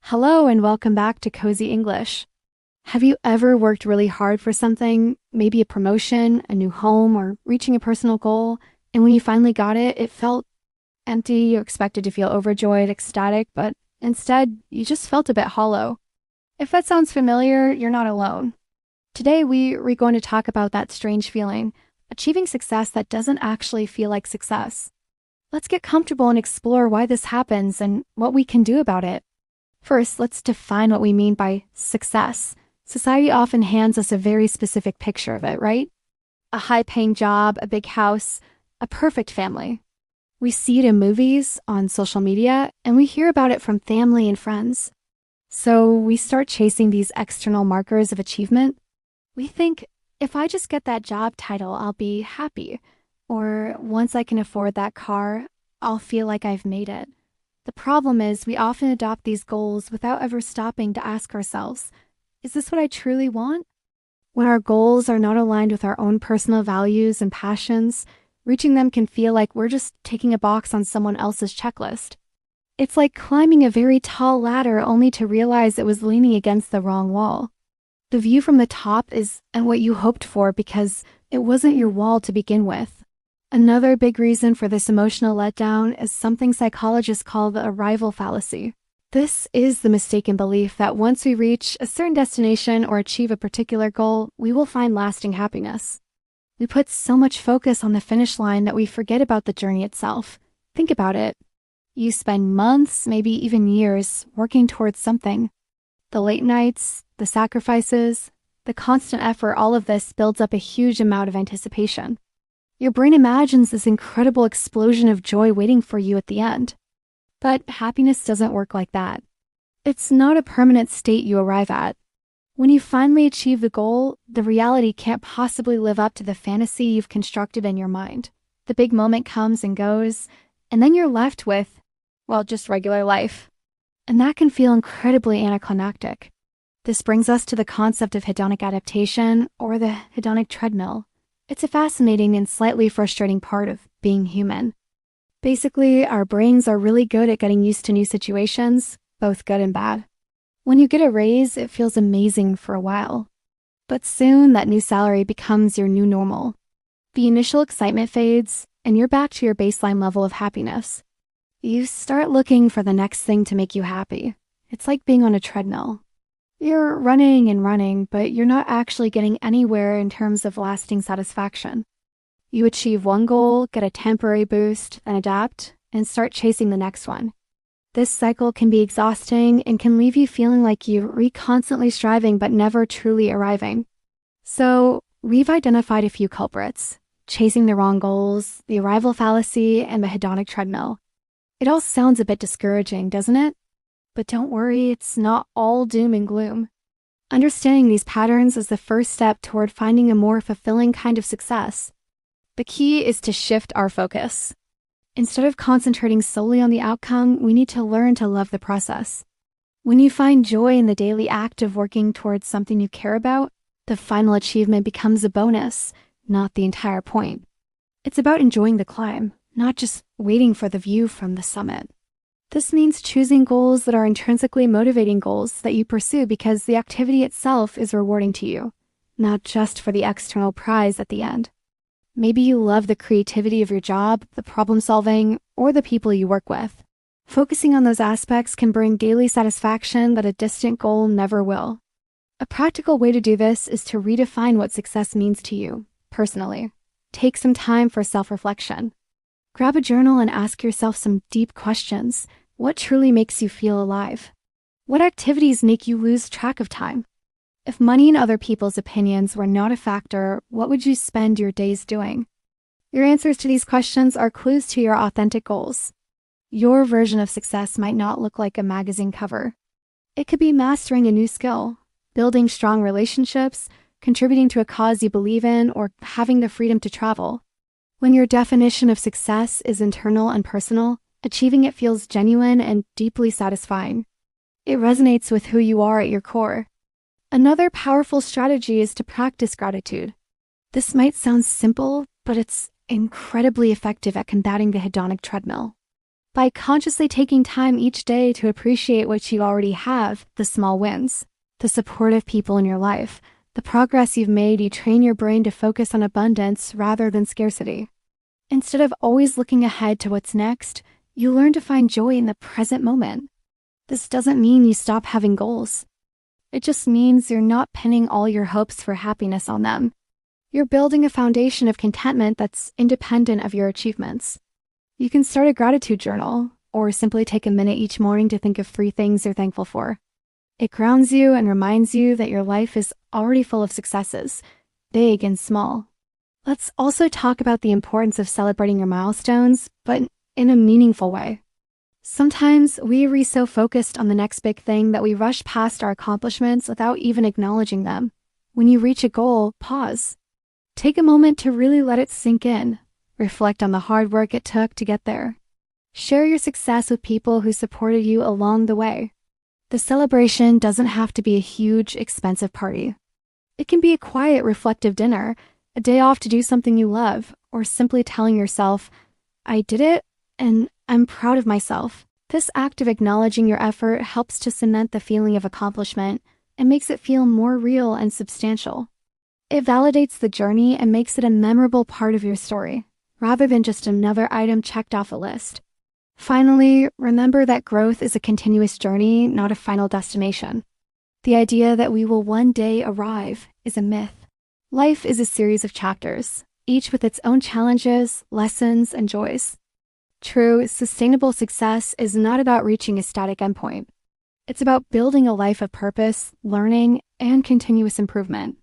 Hello and welcome back to Cozy English. Have you ever worked really hard for something, maybe a promotion, a new home, or reaching a personal goal, and when you finally got it, it felt empty, you expected to feel overjoyed, ecstatic, but instead, you just felt a bit hollow? If that sounds familiar, you're not alone. Today, we're going to talk about that strange feeling, achieving success that doesn't actually feel like success. Let's get comfortable and explore why this happens and what we can do about it. First, let's define what we mean by success. Society often hands us a very specific picture of it, right? A high-paying job, a big house, a perfect family. We see it in movies, on social media, and we hear about it from family and friends. So we start chasing these external markers of achievement. We think, if I just get that job title, I'll be happy. Or once I can afford that car, I'll feel like I've made it. The problem is we often adopt these goals without ever stopping to ask ourselves, is this what I truly want? When our goals are not aligned with our own personal values and passions, reaching them can feel like we're just taking a box on someone else's checklist. It's like climbing a very tall ladder only to realize it was leaning against the wrong wall. The view from the top isn't what you hoped for because it wasn't your wall to begin with. Another big reason for this emotional letdown is something psychologists call the arrival fallacy. This is the mistaken belief that once we reach a certain destination or achieve a particular goal, we will find lasting happiness. We put so much focus on the finish line that we forget about the journey itself. Think about it. You spend months, maybe even years, working towards something. The late nights, the sacrifices, the constant effort, all of this builds up a huge amount of anticipation. Your brain imagines this incredible explosion of joy waiting for you at the end. But happiness doesn't work like that. It's not a permanent state you arrive at. When you finally achieve the goal, the reality can't possibly live up to the fantasy you've constructed in your mind. The big moment comes and goes, and then you're left with, well, just regular life. And that can feel incredibly anticlimactic. This brings us to the concept of hedonic adaptation, or the hedonic treadmill. It's a fascinating and slightly frustrating part of being human. Basically, our brains are really good at getting used to new situations, both good and bad. When you get a raise, it feels amazing for a while. But soon, that new salary becomes your new normal. The initial excitement fades, and you're back to your baseline level of happiness. You start looking for the next thing to make you happy. It's like being on a treadmill. You're running and running, but you're not actually getting anywhere in terms of lasting satisfaction. You achieve one goal, get a temporary boost, then adapt, and start chasing the next one. This cycle can be exhausting and can leave you feeling like you're constantly striving but never truly arriving. So, we've identified a few culprits: chasing the wrong goals, the arrival fallacy, and the hedonic treadmill. It all sounds a bit discouraging, doesn't it? But don't worry, it's not all doom and gloom. Understanding these patterns is the first step toward finding a more fulfilling kind of success. The key is to shift our focus. Instead of concentrating solely on the outcome, we need to learn to love the process. When you find joy in the daily act of working towards something you care about, the final achievement becomes a bonus, not the entire point. It's about enjoying the climb, not just waiting for the view from the summit. This means choosing goals that are intrinsically motivating goals that you pursue because the activity itself is rewarding to you, not just for the external prize at the end. Maybe you love the creativity of your job, the problem solving, or the people you work with. Focusing on those aspects can bring daily satisfaction that a distant goal never will. A practical way to do this is to redefine what success means to you, personally. Take some time for self-reflection. Grab a journal and ask yourself some deep questions. What truly makes you feel alive? What activities make you lose track of time? If money and other people's opinions were not a factor, what would you spend your days doing? Your answers to these questions are clues to your authentic goals. Your version of success might not look like a magazine cover. It could be mastering a new skill, building strong relationships, contributing to a cause you believe in, or having the freedom to travel. When your definition of success is internal and personal, achieving it feels genuine and deeply satisfying. It resonates with who you are at your core. Another powerful strategy is to practice gratitude. This might sound simple, but it's incredibly effective at combating the hedonic treadmill. By consciously taking time each day to appreciate what you already have, the small wins, the supportive people in your life, the progress you've made, you train your brain to focus on abundance rather than scarcity. Instead of always looking ahead to what's next, you learn to find joy in the present moment. This doesn't mean you stop having goals. It just means you're not pinning all your hopes for happiness on them. You're building a foundation of contentment that's independent of your achievements. You can start a gratitude journal, or simply take a minute each morning to think of 3 things you're thankful for. It grounds you and reminds you that your life is already full of successes, big and small. Let's also talk about the importance of celebrating your milestones, but in a meaningful way. Sometimes we are so focused on the next big thing that we rush past our accomplishments without even acknowledging them. When you reach a goal, pause. Take a moment to really let it sink in. Reflect on the hard work it took to get there. Share your success with people who supported you along the way. The celebration doesn't have to be a huge, expensive party. It can be a quiet, reflective dinner, a day off to do something you love, or simply telling yourself, I did it, and I'm proud of myself. This act of acknowledging your effort helps to cement the feeling of accomplishment and makes it feel more real and substantial. It validates the journey and makes it a memorable part of your story, rather than just another item checked off a list. Finally, remember that growth is a continuous journey, not a final destination. The idea that we will one day arrive is a myth. Life is a series of chapters, each with its own challenges, lessons, and joys. True, sustainable success is not about reaching a static endpoint. It's about building a life of purpose, learning, and continuous improvement.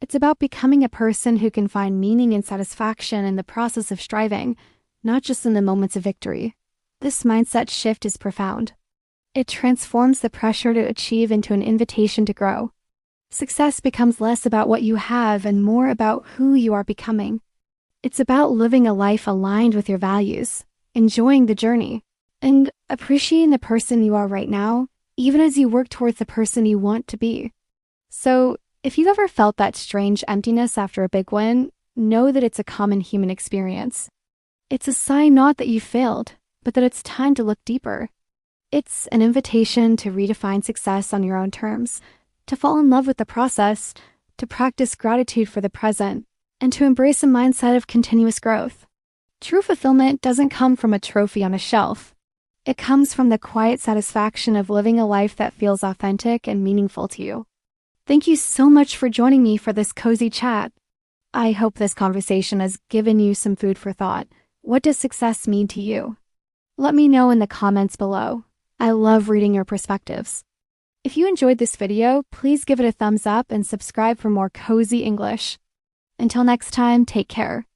It's about becoming a person who can find meaning and satisfaction in the process of striving, not just in the moments of victory. This mindset shift is profound. It transforms the pressure to achieve into an invitation to grow. Success becomes less about what you have and more about who you are becoming. It's about living a life aligned with your values, enjoying the journey, and appreciating the person you are right now, even as you work towards the person you want to be. So, if you've ever felt that strange emptiness after a big win, know that it's a common human experience. It's a sign not that you failed, but that it's time to look deeper. It's an invitation to redefine success on your own terms, to fall in love with the process, to practice gratitude for the present, and to embrace a mindset of continuous growth. True fulfillment doesn't come from a trophy on a shelf. It comes from the quiet satisfaction of living a life that feels authentic and meaningful to you. Thank you so much for joining me for this cozy chat. I hope this conversation has given you some food for thought. What does success mean to you? Let me know in the comments below. I love reading your perspectives. If you enjoyed this video, please give it a thumbs up and subscribe for more cozy English. Until next time, take care.